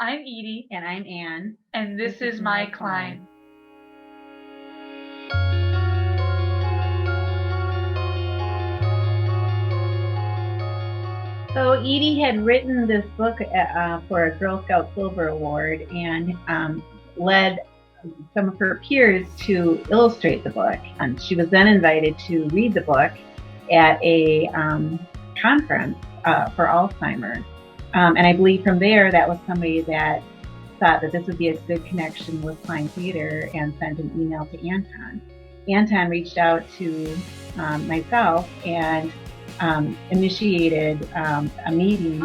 I'm Edie. And I'm Ann. And this is My Climb. So Edie had written this book for a Girl Scout Silver Award and led some of her peers to illustrate the book. And she was then invited to read the book at a conference for Alzheimer's. And I believe from there, that was somebody that thought that this would be a good connection with Klein Theater and sent an email to Anton. Anton reached out to myself and initiated a meeting.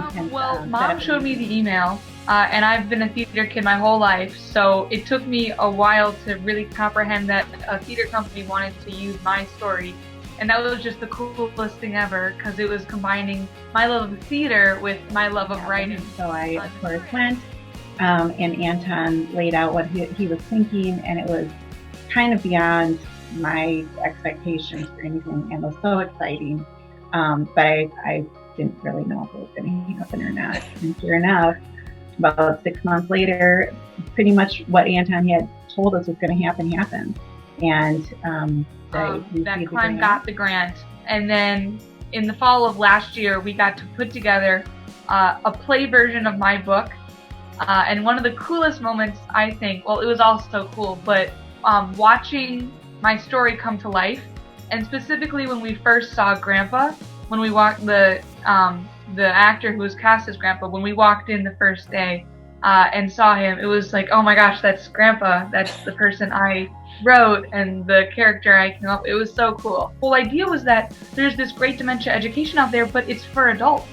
Mom showed me the email, and I've been a theater kid my whole life, so it took me a while to really comprehend that a theater company wanted to use my story. And that was just the coolest thing ever, because it was combining my love of theater with my love of writing. So I, of course, went, and Anton laid out what he was thinking, and it was kind of beyond my expectations for anything, and was so exciting. But I didn't really know if it was going to happen or not. And sure enough, about 6 months later, pretty much what Anton had told us was going to happen happened. And that Climb got the grant. And then in the fall of last year, we got to put together a play version of my book. And one of the coolest moments, I think, well, it was also cool, but watching my story come to life. And specifically when we first saw Grandpa, when we walked the actor who was cast as Grandpa, when we walked in the first day and saw him, it was like, oh my gosh, that's Grandpa. That's the person I wrote and the character I came up with. It was so cool. The whole idea was that there's this great dementia education out there, but it's for adults.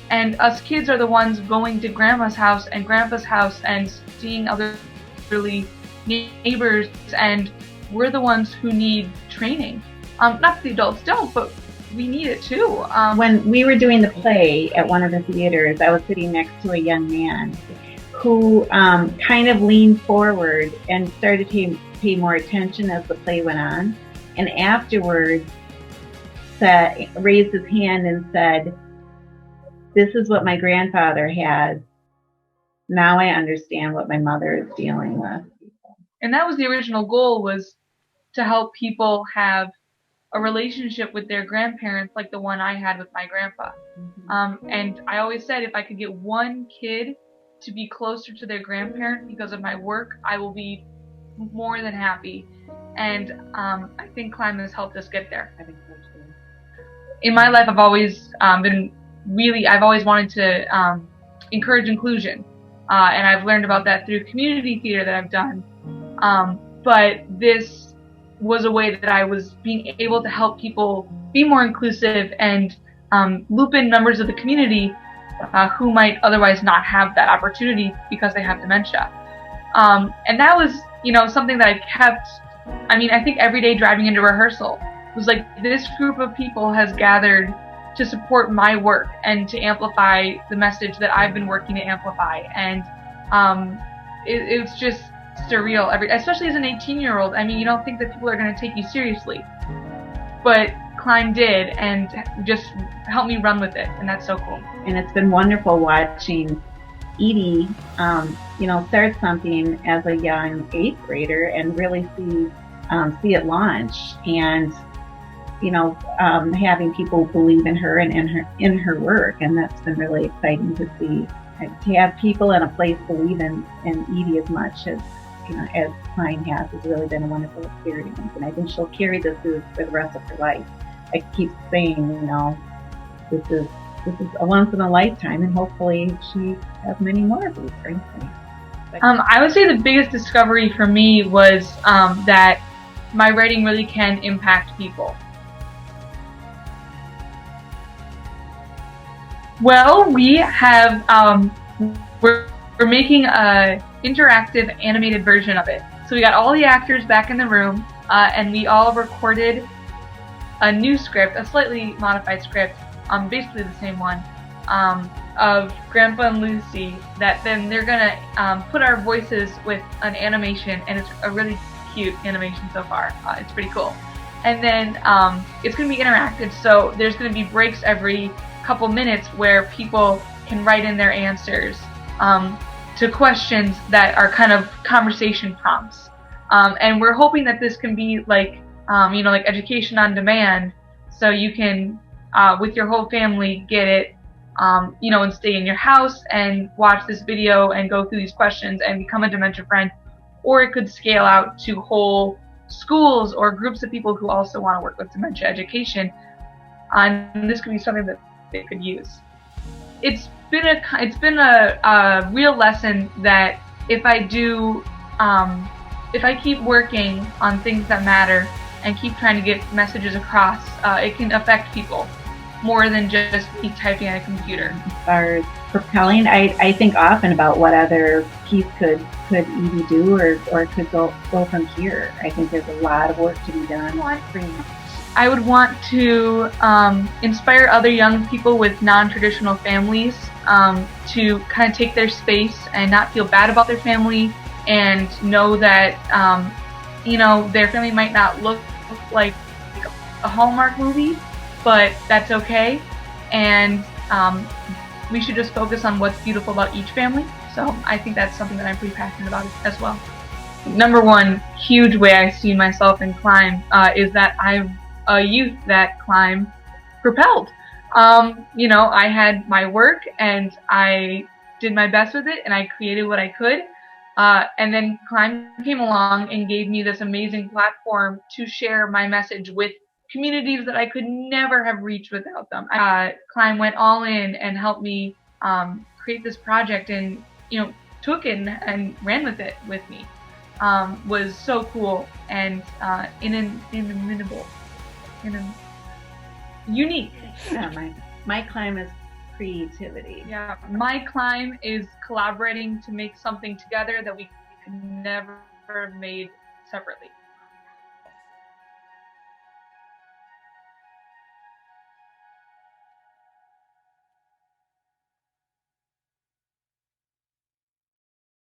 And us kids are the ones going to Grandma's house and Grandpa's house and seeing other elderly neighbors, and we're the ones who need training. Not that the adults don't, but we need it too. When we were doing the play at one of the theaters, I was sitting next to a young man who kind of leaned forward and started to pay more attention as the play went on, and afterwards raised his hand and said, "This is what my grandfather has. Now I understand what my mother is dealing with." And that was the original goal, was to help people have a relationship with their grandparents like the one I had with my grandpa. And I always said, if I could get one kid to be closer to their grandparent because of my work, I will be more than happy. And I think Climb has helped us get there. I think so too. In my life, I've always I've always wanted to encourage inclusion. And I've learned about that through community theater that I've done. But this was a way that I was being able to help people be more inclusive and loop in members of the community who might otherwise not have that opportunity because they have dementia. And that was, something that I kept, I think every day driving into rehearsal was like, this group of people has gathered to support my work and to amplify the message that I've been working to amplify. And it's just surreal, especially as an 18-year-old. You don't think that people are going to take you seriously, but Climb did, and just helped me run with it, and that's so cool. And it's been wonderful watching Edie, start something as a young 8th grader and really see it launch, and having people believe in her and in her work, and that's been really exciting to see. To have people in a place believe in Edie as much as Klein has really been a wonderful experience, and I think she'll carry this for the rest of her life. I keep saying, this is a once in a lifetime, and hopefully she has many more of these, frankly. I would say the biggest discovery for me was that my writing really can impact people. Well, we have we're making a interactive animated version of it. So we got all the actors back in the room, and we all recorded a new script, a slightly modified script, basically the same one, of Grandpa and Lucy, that then they're gonna put our voices with an animation, and it's a really cute animation so far. It's pretty cool. And then it's gonna be interactive, so there's gonna be breaks every couple minutes where people can write in their answers. to questions that are kind of conversation prompts. And we're hoping that this can be like, like education on demand, so you can, with your whole family, get it, and stay in your house and watch this video and go through these questions and become a dementia friend. Or it could scale out to whole schools or groups of people who also want to work with dementia education. And this could be something that they could use. It's been a real lesson that if I keep working on things that matter and keep trying to get messages across, it can affect people more than just me typing on a computer. As far as propelling, I think often about what other piece could Edie do or could go from here. I think there's a lot of work to be done. I would want to inspire other young people with non-traditional families to kind of take their space and not feel bad about their family, and know that their family might not look like a Hallmark movie, but that's okay, and we should just focus on what's beautiful about each family. So I think that's something that I'm pretty passionate about as well. Number one huge way I see myself in climb is that I'm a youth that climb propelled. I had my work and I did my best with it and I created what I could. And then Climb came along and gave me this amazing platform to share my message with communities that I could never have reached without them. Climb went all in and helped me create this project, and took it and ran with it with me. Was so cool and inimitable, unique. Yeah, my climb is creativity. Yeah, my climb is collaborating to make something together that we could never have made separately.